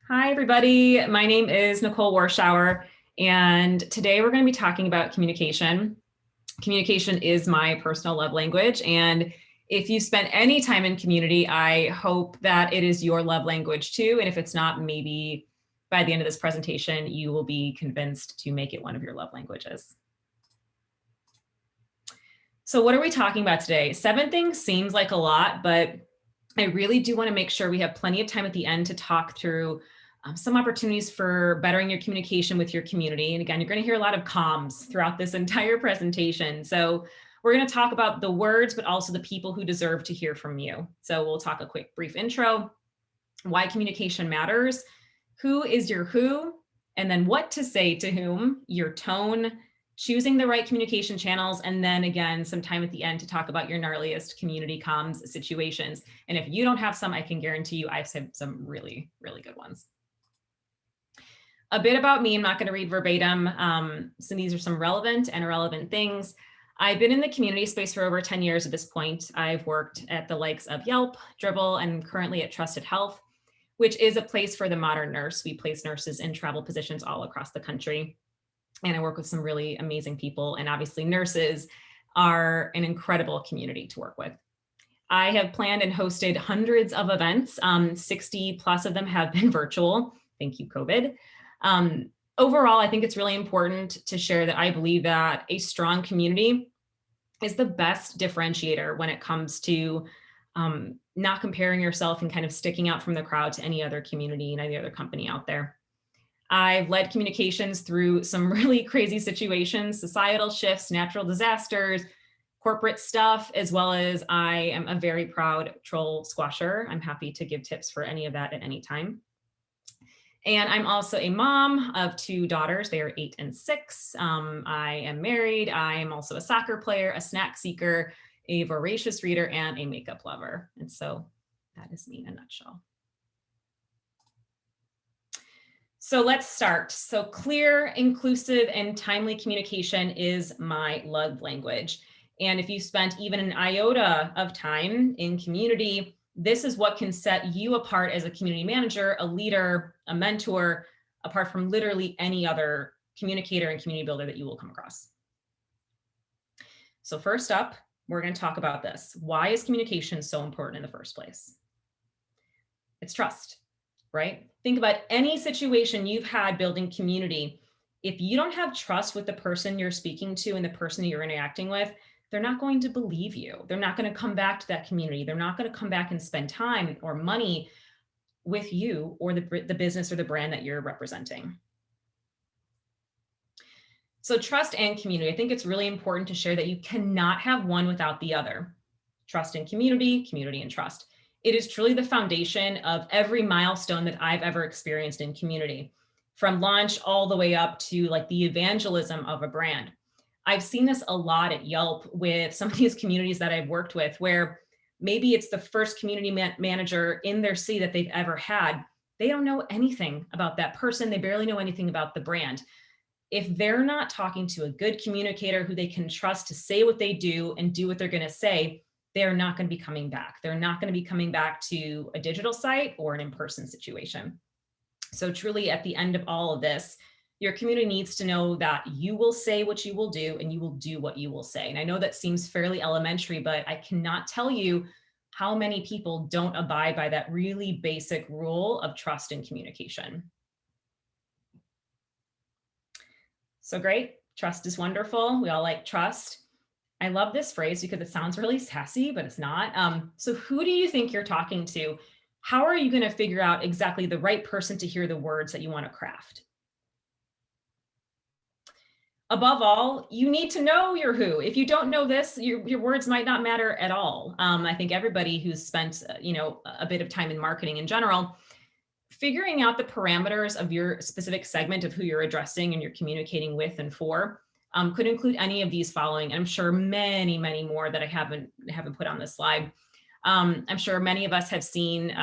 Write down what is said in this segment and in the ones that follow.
Hi, everybody. My name is Nicole Warshauer, and today we're going to be talking about communication. Communication is my personal love language, and if you spent any time in community, I hope that it is your love language too. And if it's not, maybe by the end of this presentation, you will be convinced to make it one of your love languages. So what are we talking about today? 7 things seems like a lot, but I really do want to make sure we have plenty of time at the end to talk through some opportunities for bettering your communication with your community. And again, you're going to hear a lot of comms throughout this entire presentation. So we're going to talk about the words, but also the people who deserve to hear from you. So we'll talk a quick brief intro, why communication matters, who is your who, and then what to say to whom, your tone, choosing the right communication channels, and then again, some time at the end to talk about your gnarliest community comms situations. And if you don't have some, I can guarantee you I've had some really, really good ones. A bit about me, I'm not going to read verbatim. So these are some relevant and irrelevant things. I've been in the community space for over 10 years at this point. I've worked at the likes of Yelp, Dribbble, and currently at Trusted Health, which is a place for the modern nurse. We place nurses in travel positions all across the country. And I work with some really amazing people. And obviously nurses are an incredible community to work with. I have planned and hosted hundreds of events. 60 plus of them have been virtual. Thank you, COVID. Overall, I think it's really important to share that I believe that a strong community is the best differentiator when it comes to not comparing yourself and kind of sticking out from the crowd to any other community and any other company out there. I've led communications through some really crazy situations, societal shifts, natural disasters, corporate stuff, as well as I am a very proud troll squasher. I'm happy to give tips for any of that at any time. And I'm also a mom of 2 daughters. They are 8 and 6. I am married. I am also a soccer player, a snack seeker, a voracious reader, and a makeup lover. And so that is me in a nutshell. So let's start. So clear, inclusive, and timely communication is my love language. And if you spent even an iota of time in community, this is what can set you apart as a community manager, a leader, a mentor, apart from literally any other communicator and community builder that you will come across. So first up, we're going to talk about this. Why is communication so important in the first place? It's trust, right? Think about any situation you've had building community. If you don't have trust with the person you're speaking to and the person you're interacting with, they're not going to believe you. They're not going to come back to that community. They're not going to come back and spend time or money with you or the business or the brand that you're representing. So trust and community. I think it's really important to share that you cannot have one without the other. Trust and community, community and trust. It is truly the foundation of every milestone that I've ever experienced in community, from launch all the way up to like the evangelism of a brand. I've seen this a lot at Yelp with some of these communities that I've worked with, where maybe it's the first community manager in their city that they've ever had. They don't know anything about that person. They barely know anything about the brand. If they're not talking to a good communicator who they can trust to say what they do and do what they're going to say, they're not going to be coming back. They're not going to be coming back to a digital site or an in-person situation. So truly at the end of all of this, your community needs to know that you will say what you will do and you will do what you will say. And I know that seems fairly elementary, but I cannot tell you how many people don't abide by that really basic rule of trust and communication. So great. Trust is wonderful. We all like trust. I love this phrase because it sounds really sassy, but it's not. So who do you think you're talking to? How are you going to figure out exactly the right person to hear the words that you want to craft? Above all, you need to know your who. If you don't know this, your words might not matter at all. I think everybody who's spent, a bit of time in marketing in general, figuring out the parameters of your specific segment of who you're addressing and you're communicating with and for could include any of these following. And I'm sure many, many more that I haven't put on this slide. I'm sure many of us have seen,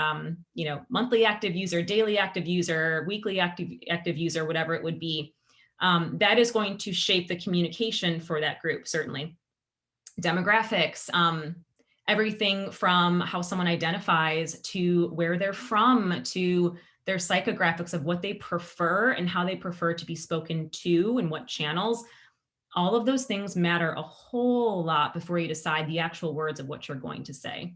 monthly active user, daily active user, weekly active user, whatever it would be. That is going to shape the communication for that group, certainly. Demographics, everything from how someone identifies to where they're from to their psychographics of what they prefer and how they prefer to be spoken to and what channels. All of those things matter a whole lot before you decide the actual words of what you're going to say.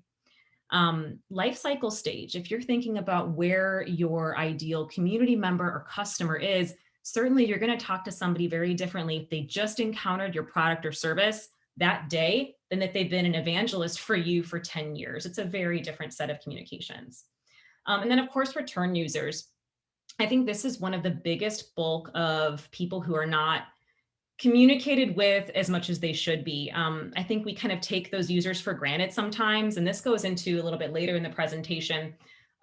Life cycle stage, if you're thinking about where your ideal community member or customer is, certainly you're going to talk to somebody very differently if they just encountered your product or service that day than if they've been an evangelist for you for 10 years. It's a very different set of communications. And then, of course, return users. I think this is one of the biggest bulk of people who are not communicated with as much as they should be. I think we kind of take those users for granted sometimes, and this goes into a little bit later in the presentation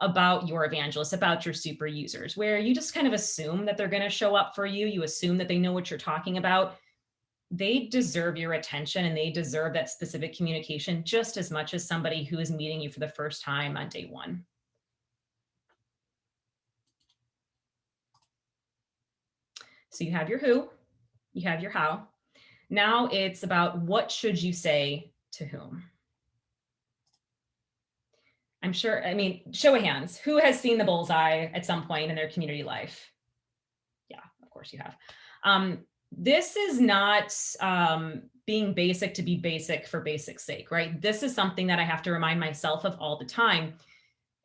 about your evangelists, about your super users, where you just kind of assume that they're going to show up for you. You assume that they know what you're talking about. They deserve your attention and they deserve that specific communication just as much as somebody who is meeting you for the first time on day one. So you have your who, you have your how. Now it's about what should you say to whom? I'm sure, I mean, show of hands, who has seen the bullseye at some point in their community life? Yeah, of course you have. This is not being basic to be basic for basic's sake, right? This is something that I have to remind myself of all the time.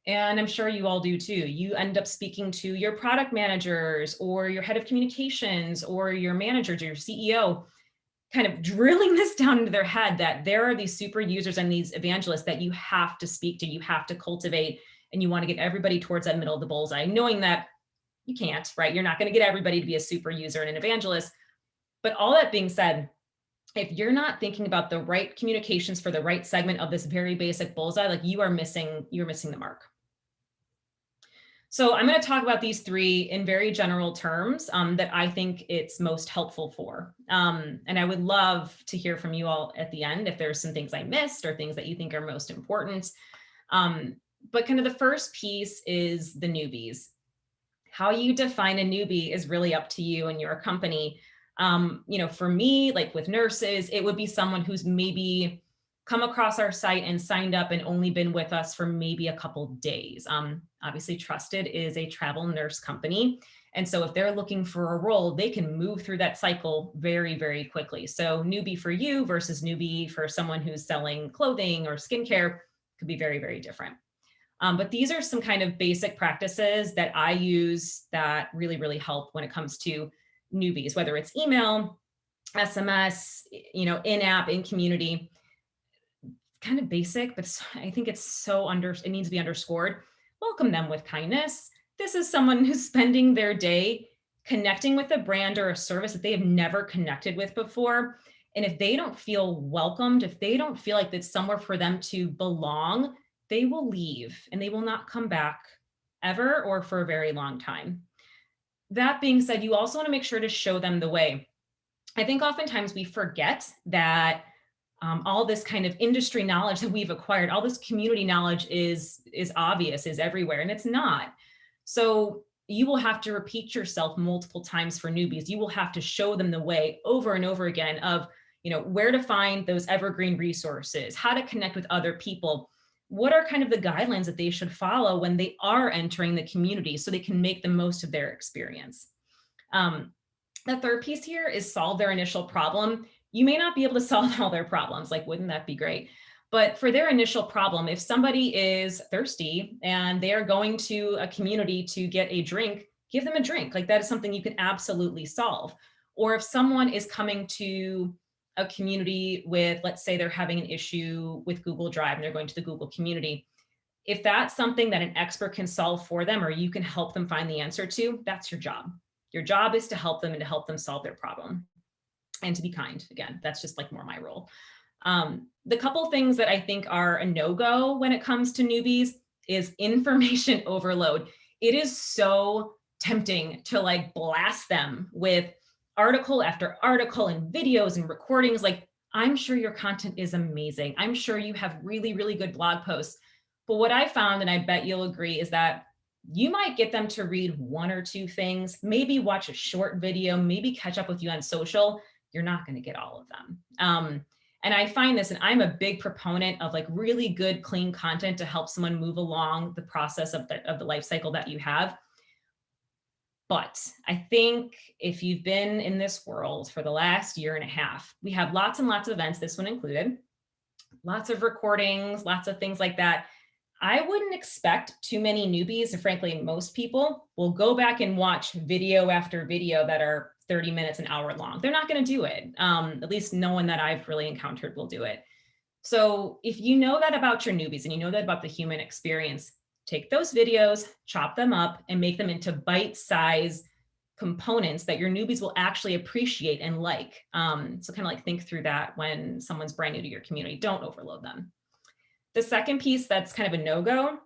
And I'm sure you all do too. You end up speaking to your product managers or your head of communications or your managers or your CEO, kind of drilling this down into their head that there are these super users and these evangelists that you have to speak to, you have to cultivate, and you want to get everybody towards that middle of the bullseye, knowing that you can't, right? You're not going to get everybody to be a super user and an evangelist. But all that being said, if you're not thinking about the right communications for the right segment of this very basic bullseye, like you're missing the mark. So I'm going to talk about these three in very general terms that I think it's most helpful for. And I would love to hear from you all at the end if there's some things I missed or things that you think are most important. But kind of the first piece is the newbies. How you define a newbie is really up to you and your company. For me, like with nurses, it would be someone who's maybe come across our site and signed up and only been with us for maybe a couple days. Obviously, Trusted is a travel nurse company. And so if they're looking for a role, they can move through that cycle very, very quickly. So newbie for you versus newbie for someone who's selling clothing or skincare could be very, very different. But these are some kind of basic practices that I use that really, really help when it comes to newbies, whether it's email, SMS, in-app, in community. Kind of basic, but I think it needs to be underscored. Welcome them with kindness. This is someone who's spending their day connecting with a brand or a service that they have never connected with before. And if they don't feel welcomed, if they don't feel like it's somewhere for them to belong, they will leave and they will not come back ever or for a very long time. That being said, you also want to make sure to show them the way. I think oftentimes we forget that all this kind of industry knowledge that we've acquired, all this community knowledge is obvious, is everywhere, and it's not. So you will have to repeat yourself multiple times for newbies. You will have to show them the way over and over again of, where to find those evergreen resources, how to connect with other people, what are kind of the guidelines that they should follow when they are entering the community so they can make the most of their experience. The third piece here is solve their initial problem. You may not be able to solve all their problems, like wouldn't that be great? But for their initial problem, if somebody is thirsty and they are going to a community to get a drink, give them a drink. Like that is something you can absolutely solve. Or if someone is coming to a community with, let's say they're having an issue with Google Drive and they're going to the Google community, if that's something that an expert can solve for them or you can help them find the answer to, that's your job. Your job is to help them and to help them solve their problem. And to be kind. Again, that's just like more my role. The couple things that I think are a no-go when it comes to newbies is information overload. It is so tempting to like blast them with article after article and videos and recordings. Like, I'm sure your content is amazing. I'm sure you have really, really good blog posts. But what I found, and I bet you'll agree, is that you might get them to read one or two things, maybe watch a short video, maybe catch up with you on social. You're not going to get all of them. And I find this, and I'm a big proponent of like really good, clean content to help someone move along the process of the life cycle that you have. But I think if you've been in this world for the last year and a half, we have lots and lots of events, this one included, lots of recordings, lots of things like that. I wouldn't expect too many newbies, and frankly, most people will go back and watch video after video that are 30 minutes, an hour long. They're not going to do it. At least no one that I've really encountered will do it. So if you know that about your newbies and you know that about the human experience, take those videos, chop them up, and make them into bite-sized components that your newbies will actually appreciate and like. So kind of like think through that when someone's brand new to your community. Don't overload them. The second piece that's kind of a no-go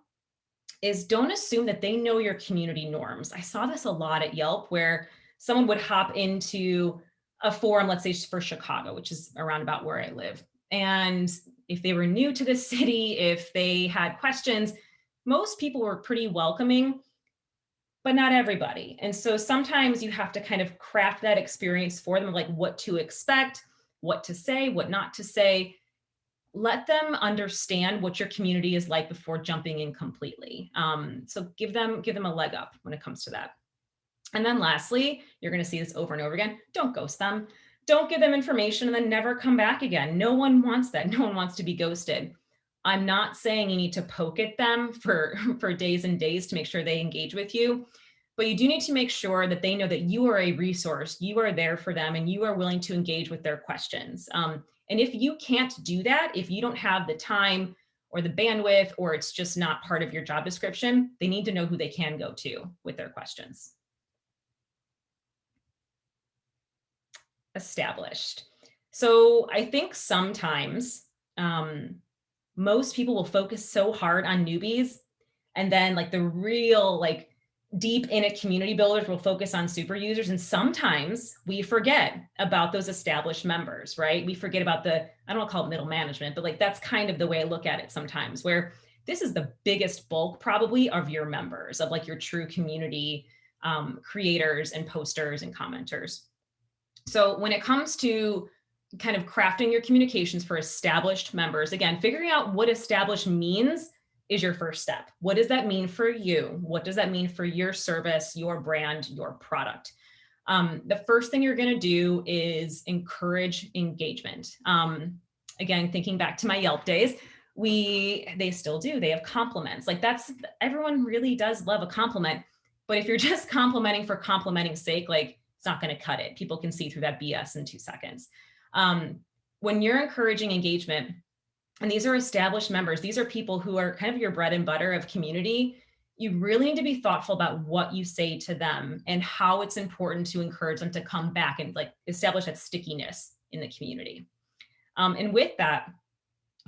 is don't assume that they know your community norms. I saw this a lot at Yelp where someone would hop into a forum, let's say for Chicago, which is around about where I live. And if they were new to the city, if they had questions, most people were pretty welcoming, but not everybody. And so sometimes you have to kind of craft that experience for them, like what to expect, what to say, what not to say. Let them understand what your community is like before jumping in completely. So give them a leg up when it comes to that. And then lastly, you're going to see this over and over again. Don't ghost them. Don't give them information and then never come back again. No one wants that. No one wants to be ghosted. I'm not saying you need to poke at them for days and days to make sure they engage with you, but you do need to make sure that they know that you are a resource, you are there for them, and you are willing to engage with their questions. And if you can't do that, if you don't have the time or the bandwidth, or it's just not part of your job description, they need to know who they can go to with their questions. Established. So I think sometimes most people will focus so hard on newbies, and then like the real like deep in it community builders will focus on super users. And sometimes we forget about those established members, right? We forget about I don't want to call it middle management, but like that's kind of the way I look at it sometimes, where this is the biggest bulk probably of your members, of like your true community creators and posters and commenters. So when it comes to kind of crafting your communications for established members, again, figuring out what established means is your first step. What does that mean for you? What does that mean for your service, your brand, your product? The first thing you're going to do is encourage engagement. Again, thinking back to my Yelp days, they still do. They have compliments. Like everyone really does love a compliment. But if you're just complimenting for complimenting's sake, like it's not going to cut it. People can see through that BS in 2 seconds. When you're encouraging engagement, and these are established members, these are people who are kind of your bread and butter of community, you really need to be thoughtful about what you say to them and how it's important to encourage them to come back and like establish that stickiness in the community. And with that,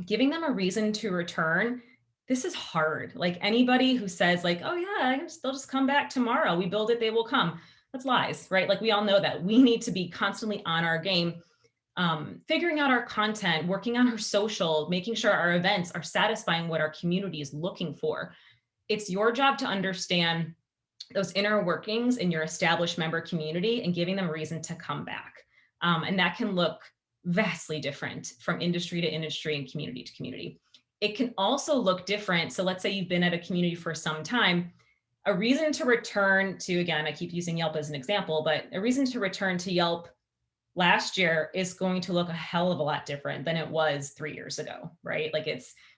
giving them a reason to return, this is hard. Like anybody who says like, oh yeah, they'll just come back tomorrow. We build it, they will come. That's lies, right? Like we all know that. We need to be constantly on our game, figuring out our content, working on our social, making sure our events are satisfying what our community is looking for. It's your job to understand those inner workings in your established member community and giving them a reason to come back. And that can look vastly different from industry to industry and community to community. It can also look different. So let's say you've been at a community for some time. A reason to return to, again, I keep using Yelp as an example, but a reason to return to Yelp last year is going to look a hell of a lot different than it was 3 years ago, right? Like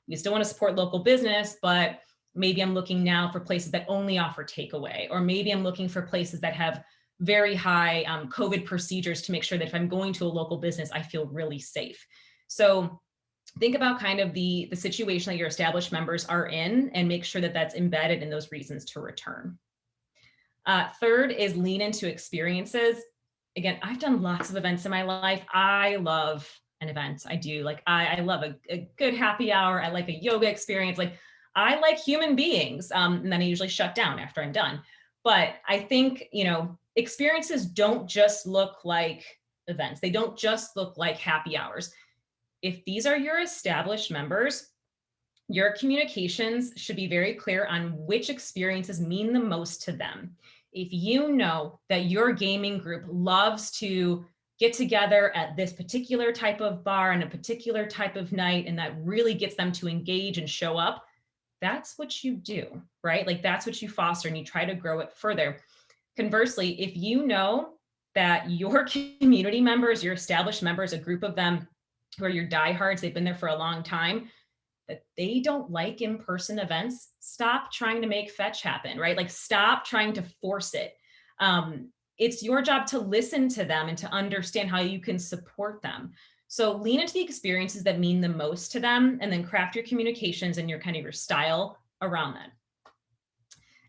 we still want to support local business, but maybe I'm looking now for places that only offer takeaway, or maybe I'm looking for places that have very high COVID procedures to make sure that if I'm going to a local business, I feel really safe. So think about kind of the situation that your established members are in and make sure that that's embedded in those reasons to return. Third is lean into experiences. Again, I've done lots of events in my life. I love an event. I do. Like I love a good happy hour. I like a yoga experience. Like I like human beings. And then I usually shut down after I'm done. But I think, experiences don't just look like events. They don't just look like happy hours. If these are your established members, your communications should be very clear on which experiences mean the most to them. If you know that your gaming group loves to get together at this particular type of bar and a particular type of night, and that really gets them to engage and show up, that's what you do, right? Like that's what you foster and you try to grow it further. Conversely, if you know that your community members, your established members, a group of them who are your diehards, they've been there for a long time, that they don't like in-person events, stop trying to make fetch happen, right? Like stop trying to force it. It's your job to listen to them and to understand how you can support them. So lean into the experiences that mean the most to them, and then craft your communications and your kind of your style around that.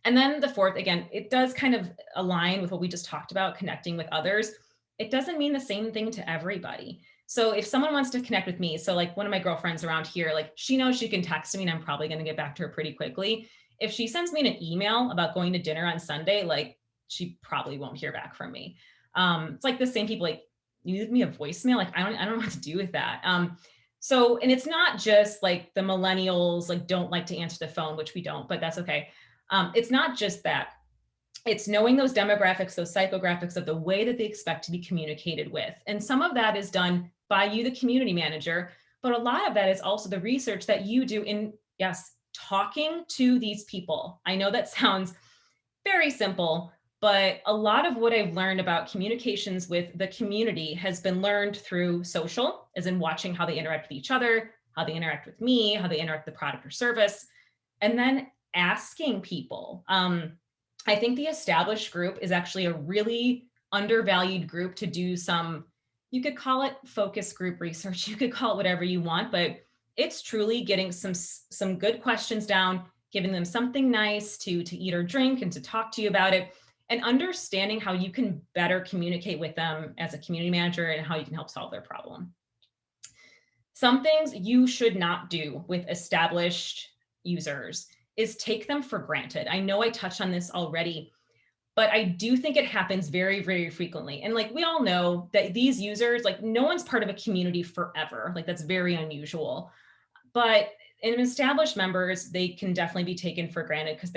And then the fourth, again, it does kind of align with what we just talked about, connecting with others. It doesn't mean the same thing to everybody. So if someone wants to connect with me, so like one of my girlfriends around here, like she knows she can text me and I'm probably going to get back to her pretty quickly. If she sends me an email about going to dinner on Sunday, like she probably won't hear back from me. It's like the same people, like you leave me a voicemail, like I don't know what to do with that. So, and it's not just like the millennials like don't like to answer the phone, which we don't, but that's okay. It's not just that. It's knowing those demographics, those psychographics of the way that they expect to be communicated with. And some of that is done by you, the community manager, but a lot of that is also the research that you do in, yes, talking to these people. I know that sounds very simple, but a lot of what I've learned about communications with the community has been learned through social, as in watching how they interact with each other, how they interact with me, how they interact with the product or service, and then asking people. I think the established group is actually a really undervalued group to do some, you could call it focus group research, you could call it whatever you want, but it's truly getting some good questions down, giving them something nice to eat or drink and to talk to you about it, and understanding how you can better communicate with them as a community manager and how you can help solve their problem. Some things you should not do with established users is take them for granted. I know I touched on this already, but I do think it happens very, very frequently. And like we all know that these users, like no one's part of a community forever. Like that's very unusual. But in established members, they can definitely be taken for granted because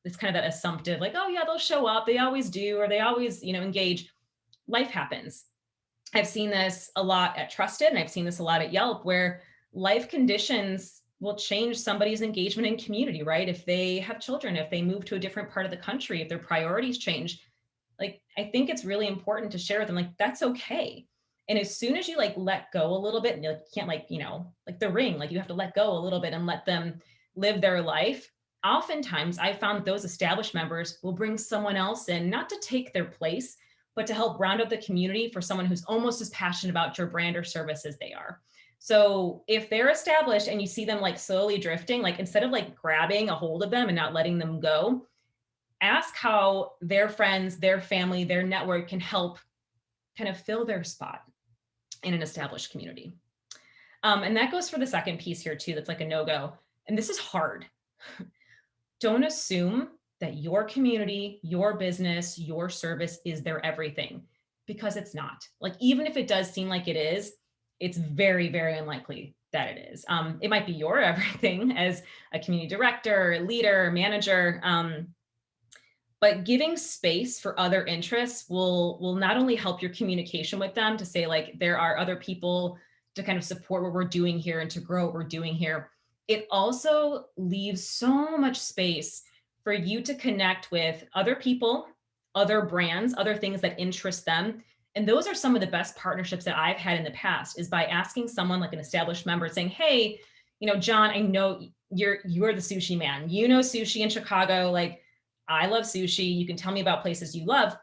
it's kind of that assumptive, like, oh yeah, they'll show up, they always do, or they always, engage. Life happens. I've seen this a lot at Trusted, and I've seen this a lot at Yelp, where life conditions will change somebody's engagement in community, right? If they have children, if they move to a different part of the country, if their priorities change, like I think it's really important to share with them, like that's okay. And as soon as you like let go a little bit, and you can't like, like the ring, like you have to let go a little bit and let them live their life. Oftentimes I found those established members will bring someone else in, not to take their place, but to help round out the community for someone who's almost as passionate about your brand or service as they are. So if they're established and you see them like slowly drifting, like instead of like grabbing a hold of them and not letting them go, ask how their friends, their family, their network can help kind of fill their spot in an established community. And that goes for the second piece here too, that's like a no-go. And this is hard. Don't assume that your community, your business, your service is their everything, because it's not. Like, even if it does seem like it is, it's very, very unlikely that it is. It might be your everything as a community director, leader, manager, but giving space for other interests will not only help your communication with them to say like there are other people to kind of support what we're doing here and to grow what we're doing here. It also leaves so much space for you to connect with other people, other brands, other things that interest them. And those are some of the best partnerships that I've had in the past, is by asking someone like an established member saying, hey, John, I know you're the sushi man. You know sushi in Chicago. Like, I love sushi. You can tell me about places you love.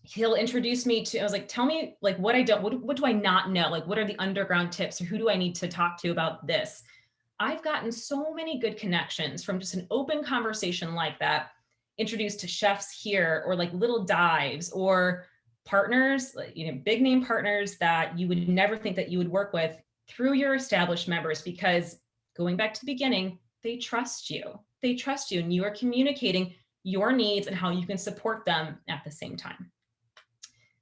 He'll introduce me to, I was like, tell me like what do I not know? Like, what are the underground tips, or who do I need to talk to about this? I've gotten so many good connections from just an open conversation like that, introduced to chefs here, or like little dives, or partners, big name partners that you would never think that you would work with through your established members, because going back to the beginning, they trust you. They trust you, and you are communicating your needs and how you can support them at the same time.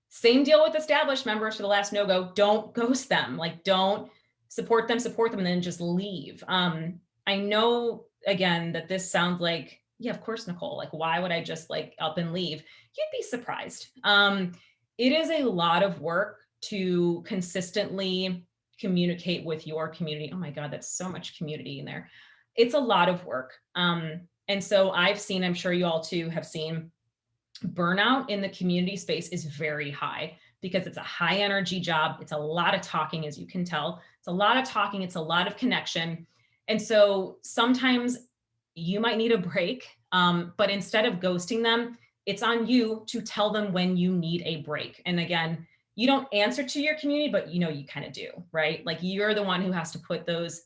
Same deal with established members for the last no-go. Don't ghost them. Like, don't support them, and then just leave. I know, again, that this sounds like, yeah, of course, Nicole, like, why would I just like up and leave? You'd be surprised. It is a lot of work to consistently communicate with your community. Oh my God, that's so much community in there. It's a lot of work. And so I've seen, I'm sure you all too have seen, Burnout in the community space is very high because it's a high energy job. It's a lot of talking, as you can tell. It's a lot of talking, it's a lot of connection. And so sometimes you might need a break, but instead of ghosting them, it's on you to tell them when you need a break. And again, you don't answer to your community, but you kind of do, right? Like you're the one who has to put those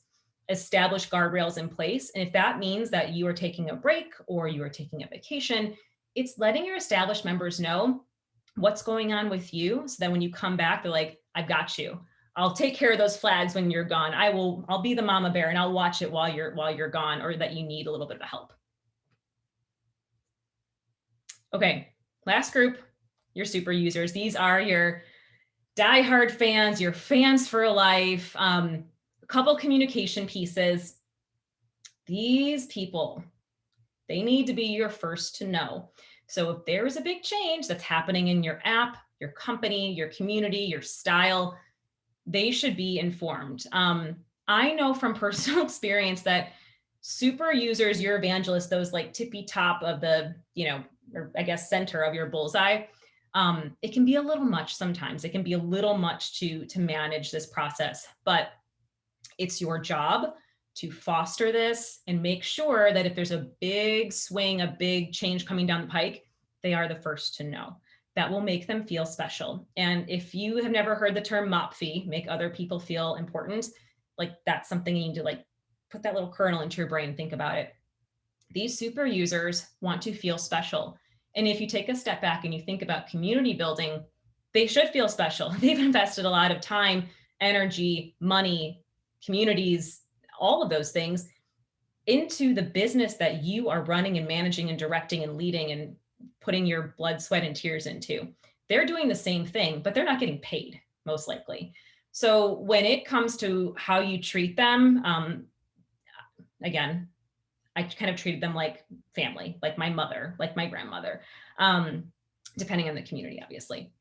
established guardrails in place. And if that means that you are taking a break or you are taking a vacation, it's letting your established members know what's going on with you so that when you come back, they're like, I've got you. I'll take care of those flags when you're gone. I'll be the mama bear and I'll watch it while you're gone, or that you need a little bit of help. Okay, last group, your super users. These are your diehard fans, your fans for life. A couple communication pieces. These people, they need to be your first to know. So if there is a big change that's happening in your app, your company, your community, your style, they should be informed. I know from personal experience that super users, your evangelists, those like tippy top of the, or I guess center of your bullseye, it can be a little much sometimes. It can be a little much to manage this process, but it's your job to foster this and make sure that if there's a big swing, a big change coming down the pike, they are the first to know. That will make them feel special. And if you have never heard the term mop fee, make other people feel important, like that's something you need to like put that little kernel into your brain and think about it. These super users want to feel special. And if you take a step back and you think about community building, they should feel special. They've invested a lot of time, energy, money, communities, all of those things into the business that you are running and managing and directing and leading and putting your blood, sweat, and tears into. They're doing the same thing, but they're not getting paid, most likely. So when it comes to how you treat them, again, I kind of treated them like family, like my mother, like my grandmother, depending on the community, obviously.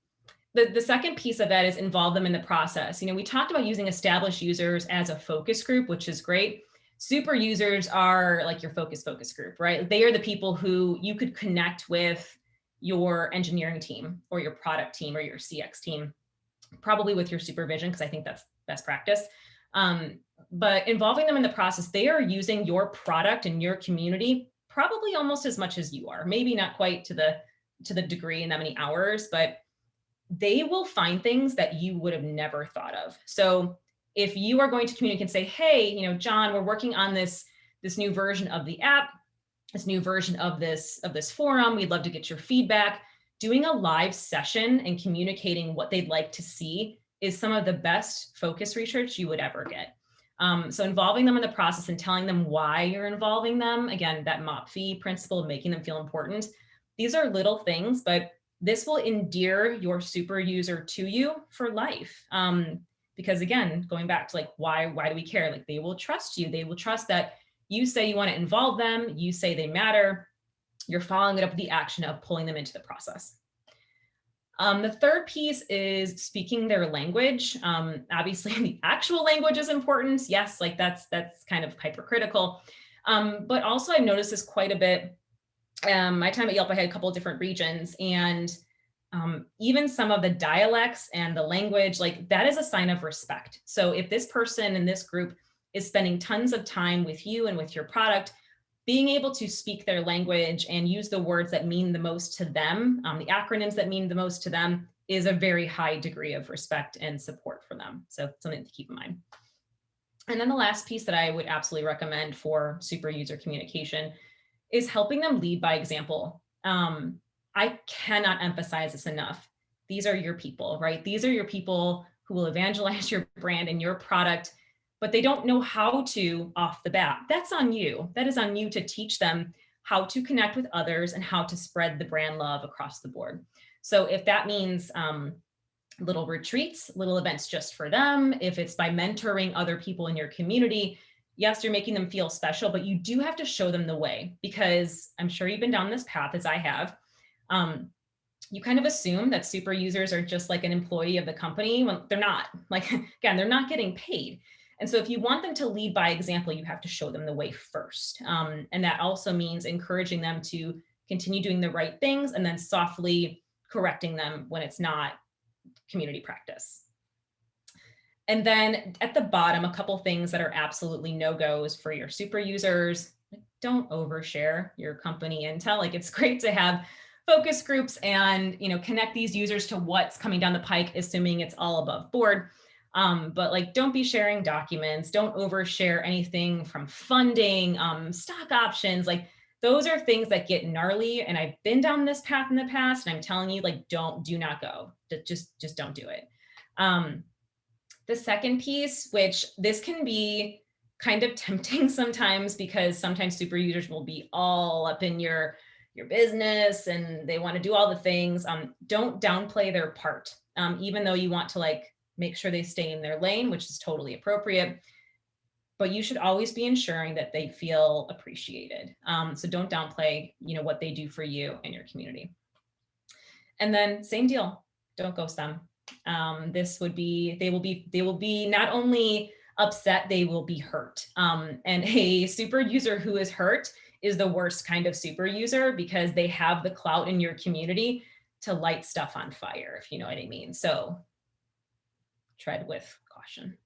The second piece of that is involve them in the process. We talked about using established users as a focus group, which is great. Super users are like your focus group, right? They are the people who you could connect with your engineering team or your product team or your CX team, probably with your supervision, because I think that's best practice. But involving them in the process, they are using your product and your community probably almost as much as you are. Maybe not quite to the degree in that many hours, but they will find things that you would have never thought of. So if you are going to communicate and say, hey, John, we're working on this new version of the app, this new version of this forum, we'd love to get your feedback. Doing a live session and communicating what they'd like to see is some of the best focus research you would ever get. So involving them in the process and telling them why you're involving them, again, that mop fee principle of making them feel important. These are little things, but this will endear your super user to you for life. Because again, going back to like, why do we care? Like they will trust you. They will trust that you say you want to involve them. You say they matter. You're following it up with the action of pulling them into the process. The third piece is speaking their language. Obviously, the actual language is important. Yes, like that's kind of hypercritical. But also I've noticed this quite a bit. My time at Yelp, I had a couple of different regions, and even some of the dialects and the language, like that is a sign of respect. So if this person in this group is spending tons of time with you and with your product, being able to speak their language and use the words that mean the most to them, the acronyms that mean the most to them, is a very high degree of respect and support for them. So something to keep in mind. And then the last piece that I would absolutely recommend for super user communication is helping them lead by example. I cannot emphasize this enough. These are your people, right? These are your people who will evangelize your brand and your product, but they don't know how to off the bat. That's on you. That is on you to teach them how to connect with others and how to spread the brand love across the board. So if that means little retreats, little events just for them, if it's by mentoring other people in your community, yes, you're making them feel special, but you do have to show them the way, because I'm sure you've been down this path as I have. You kind of assume that super users are just like an employee of the company when they're not. Like, again, they're not getting paid. And so if you want them to lead by example, you have to show them the way first. And that also means encouraging them to continue doing the right things, and then softly correcting them when it's not community practice. And then at the bottom, a couple things that are absolutely no-goes for your super users. Don't overshare your company intel. Like, it's great to have focus groups and, connect these users to what's coming down the pike, assuming it's all above board. But like, don't be sharing documents. Don't overshare anything from funding, stock options. Like, those are things that get gnarly. And I've been down this path in the past, and I'm telling you, like, do not go. Just don't do it. The second piece, which this can be kind of tempting sometimes, because sometimes super users will be all up in your business and they want to do all the things. Don't downplay their part, even though you want to like make sure they stay in their lane, which is totally appropriate. But you should always be ensuring that they feel appreciated. So don't downplay, what they do for you and your community. And then same deal, don't ghost them. They will be not only upset, they will be hurt. And a super user who is hurt is the worst kind of super user, because they have the clout in your community to light stuff on fire, if you know what I mean. So tread with caution.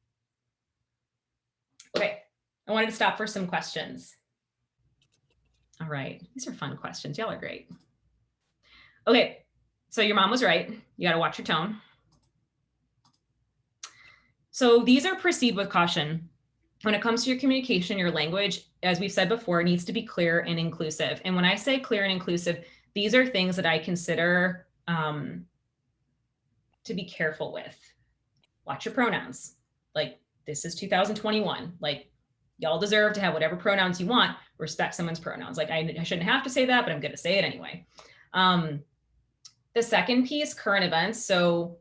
Okay, I wanted to stop for some questions. All right, these are fun questions. Y'all are great. Okay, so your mom was right. You got to watch your tone. So these are proceed with caution. When it comes to your communication, your language, as we've said before, needs to be clear and inclusive. And when I say clear and inclusive, these are things that I consider to be careful with. Watch your pronouns. Like, this is 2021. Like, y'all deserve to have whatever pronouns you want. Respect someone's pronouns. Like, I shouldn't have to say that, but I'm going to say it anyway. The second piece, current events. So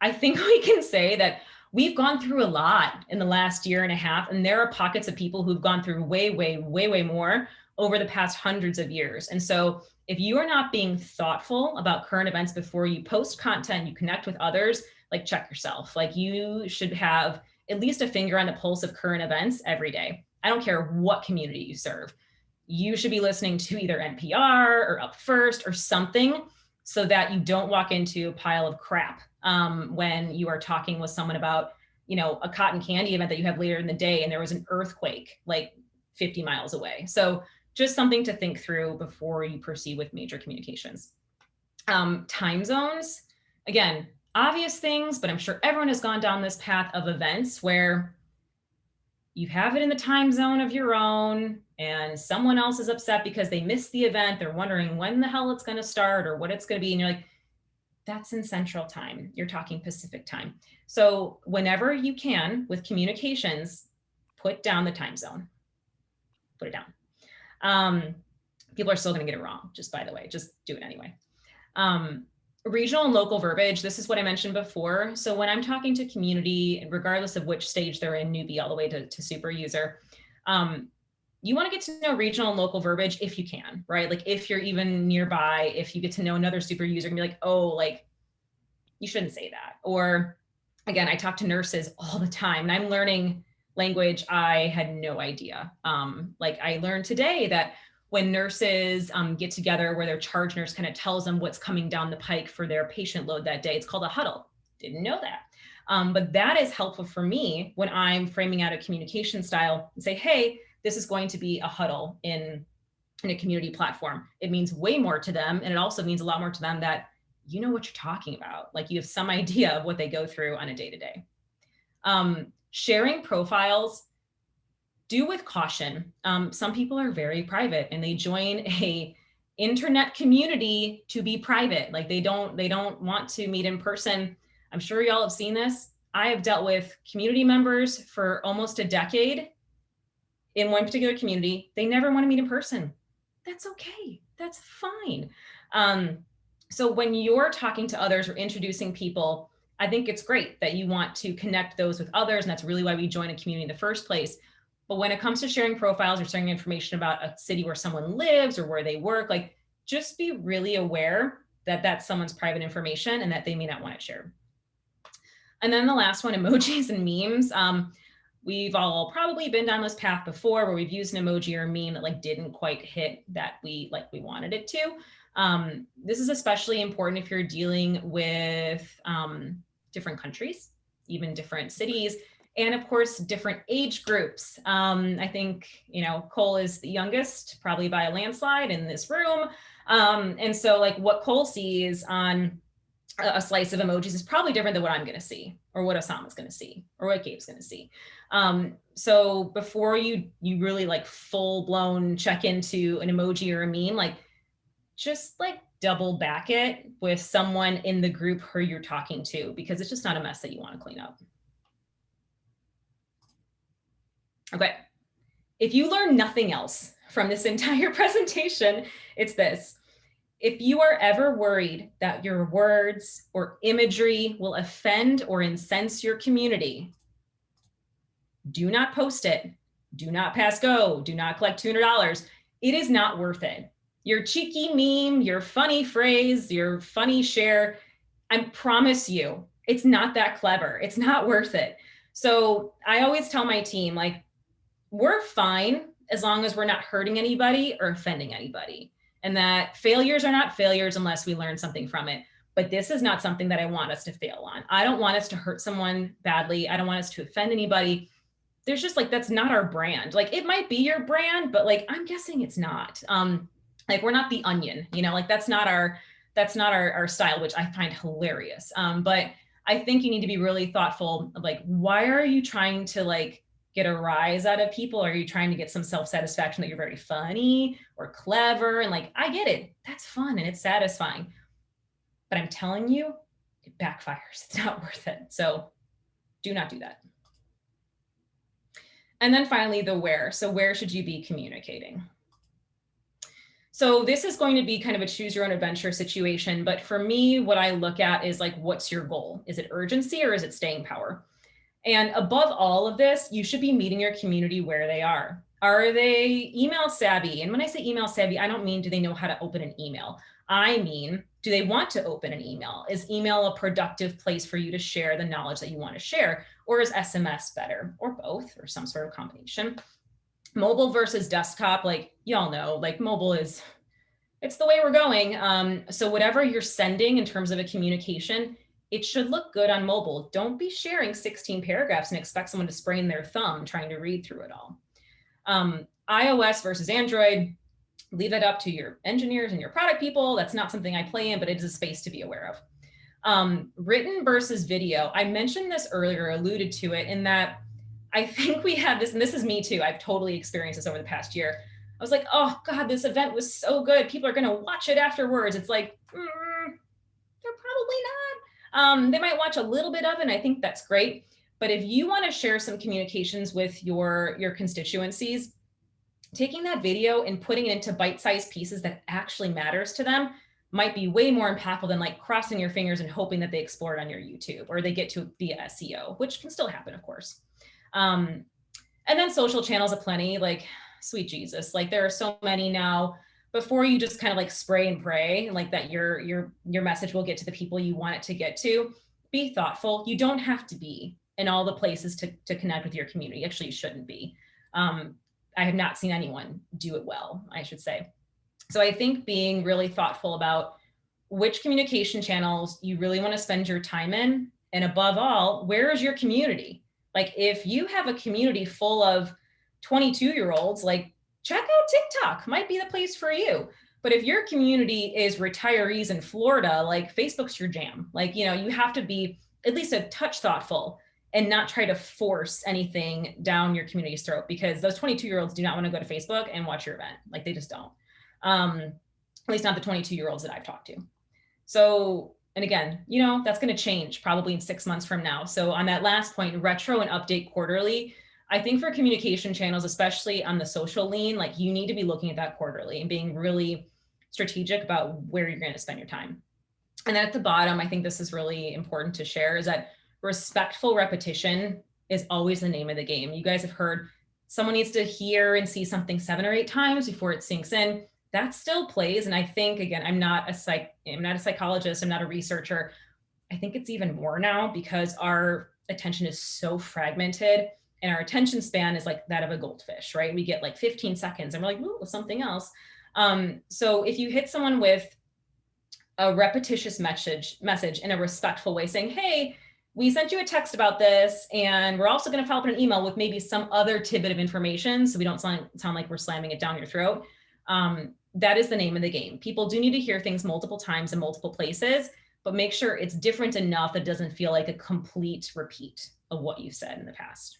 I think we can say that we've gone through a lot in the last year and a half, and there are pockets of people who've gone through way, way, way, way more over the past hundreds of years. And so if you are not being thoughtful about current events before you post content, you connect with others, like, check yourself. Like, you should have at least a finger on the pulse of current events every day. I don't care what community you serve. You should be listening to either NPR or Up First or something, so that you don't walk into a pile of crap when you are talking with someone about, a cotton candy event that you have later in the day and there was an earthquake like 50 miles away. So just something to think through before you proceed with major communications. Time zones, again, obvious things, but I'm sure everyone has gone down this path of events where you have it in the time zone of your own, and someone else is upset because they missed the event. They're wondering when the hell it's going to start or what it's going to be. And you're like, that's in Central Time. You're talking Pacific Time. So whenever you can with communications, put down the time zone. Put it down. People are still going to get it wrong, just by the way, just do it anyway. Regional and local verbiage. This is what I mentioned before. So when I'm talking to community, regardless of which stage they're in, newbie all the way to super user, you want to get to know regional and local verbiage if you can, right? Like, if you're even nearby, if you get to know another super user and be like, oh, like, you shouldn't say that. Or again, I talk to nurses all the time and I'm learning language I had no idea. Like, I learned today that when nurses get together, where their charge nurse kind of tells them what's coming down the pike for their patient load that day, it's called a huddle. Didn't know that. But that is helpful for me when I'm framing out a communication style and say, hey, this is going to be a huddle in a community platform. It means way more to them. And it also means a lot more to them that you know what you're talking about. Like, you have some idea of what they go through on a day-to-day. Sharing profiles, do with caution. Some people are very private and they join a internet community to be private. Like, they don't want to meet in person. I'm sure y'all have seen this. I have dealt with community members for almost a decade in one particular community. They never want to meet in person. That's okay. That's fine. So when you're talking to others or introducing people, I think it's great that you want to connect those with others. And that's really why we join a community in the first place. But when it comes to sharing profiles or sharing information about a city where someone lives or where they work, like, just be really aware that that's someone's private information and that they may not want it shared. And then the last one, emojis and memes. we've all probably been down this path before where we've used an emoji or a meme that like didn't quite hit that we wanted it to. This is especially important if you're dealing with different countries, even different cities, and of course, different age groups. I think, Cole is the youngest, probably by a landslide in this room. And so like what Cole sees on a slice of emojis is probably different than what I'm going to see, or what Osama's going to see, or what Gabe's going to see. So before you really like full blown check into an emoji or a meme, like just like double back it with someone in the group who you're talking to, because it's just not a mess that you want to clean up. Okay. If you learn nothing else from this entire presentation, it's this. If you are ever worried that your words or imagery will offend or incense your community, do not post it. Do not pass go. Do not collect $200. It is not worth it. Your cheeky meme, your funny phrase, your funny share, I promise you, it's not that clever. It's not worth it. So I always tell my team, like, we're fine as long as we're not hurting anybody or offending anybody. And that failures are not failures unless we learn something from it. But this is not something that I want us to fail on. I don't want us to hurt someone badly. I don't want us to offend anybody. There's just like, that's not our brand. Like it might be your brand, but like, I'm guessing it's not. Like we're not the Onion, like that's not our style, which I find hilarious. But I think you need to be really thoughtful of like, why are you trying to like get a rise out of people? Are you trying to get some self-satisfaction that you're very funny or clever? And like, I get it. That's fun and it's satisfying. But I'm telling you, it backfires. It's not worth it. So do not do that. And then finally, the where. So where should you be communicating? So this is going to be kind of a choose your own adventure situation. But for me, what I look at is like, what's your goal? Is it urgency or is it staying power? And above all of this, you should be meeting your community where they are. Are they email savvy? And when I say email savvy, I don't mean do they know how to open an email? I mean, do they want to open an email? Is email a productive place for you to share the knowledge that you want to share? Or is SMS better? Or both, or some sort of combination? Mobile versus desktop, like y'all know, like mobile it's the way we're going. So whatever you're sending in terms of a communication, it should look good on mobile. Don't be sharing 16 paragraphs and expect someone to sprain their thumb trying to read through it all. iOS versus Android, leave it up to your engineers and your product people. That's not something I play in, but it is a space to be aware of. Written versus video. I mentioned this earlier, alluded to it, in that I think we have this, and this is me too. I've totally experienced this over the past year. I was like, oh God, this event was so good. People are going to watch it afterwards. It's like, they're probably not. They might watch a little bit of it, and I think that's great. But if you want to share some communications with your constituencies, taking that video and putting it into bite-sized pieces that actually matters to them might be way more impactful than like crossing your fingers and hoping that they explore it on your YouTube or they get to it via SEO, which can still happen, of course. And then social channels aplenty, like sweet Jesus, like there are so many now. Before you just kind of like spray and pray, like that your message will get to the people you want it to get to, be thoughtful. You don't have to be in all the places to connect with your community. Actually, you shouldn't be. I have not seen anyone do it well, I should say. So I think being really thoughtful about which communication channels you really want to spend your time in, and above all, where is your community? Like if you have a community full of 22-year-olds, like check out TikTok, might be the place for you. But if your community is retirees in Florida, like Facebook's your jam. Like, you have to be at least a touch thoughtful and not try to force anything down your community's throat, because those 22-year-olds do not want to go to Facebook and watch your event. Like they just don't. At least not the 22-year-olds that I've talked to. So, and again, that's going to change probably in 6 months from now. So on that last point, retro and update quarterly, I think for communication channels, especially on the social lean, like you need to be looking at that quarterly and being really strategic about where you're going to spend your time. And then at the bottom, I think this is really important to share, is that respectful repetition is always the name of the game. You guys have heard someone needs to hear and see something 7 or 8 times before it sinks in. That still plays. And I think, again, I'm not a psychologist, I'm not a researcher. I think it's even more now because our attention is so fragmented and our attention span is like that of a goldfish, right? We get like 15 seconds and we're like, ooh, something else. So if you hit someone with a repetitious message in a respectful way saying, hey, we sent you a text about this, and we're also going to follow up an email with maybe some other tidbit of information so we don't sound like we're slamming it down your throat. That is the name of the game. People do need to hear things multiple times in multiple places, but make sure it's different enough that it doesn't feel like a complete repeat of what you've said in the past.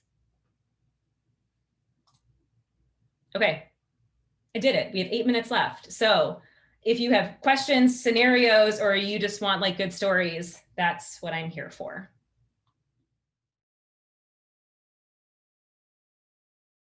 Okay, I did it. We have 8 minutes left. So if you have questions, scenarios, or you just want like good stories, that's what I'm here for.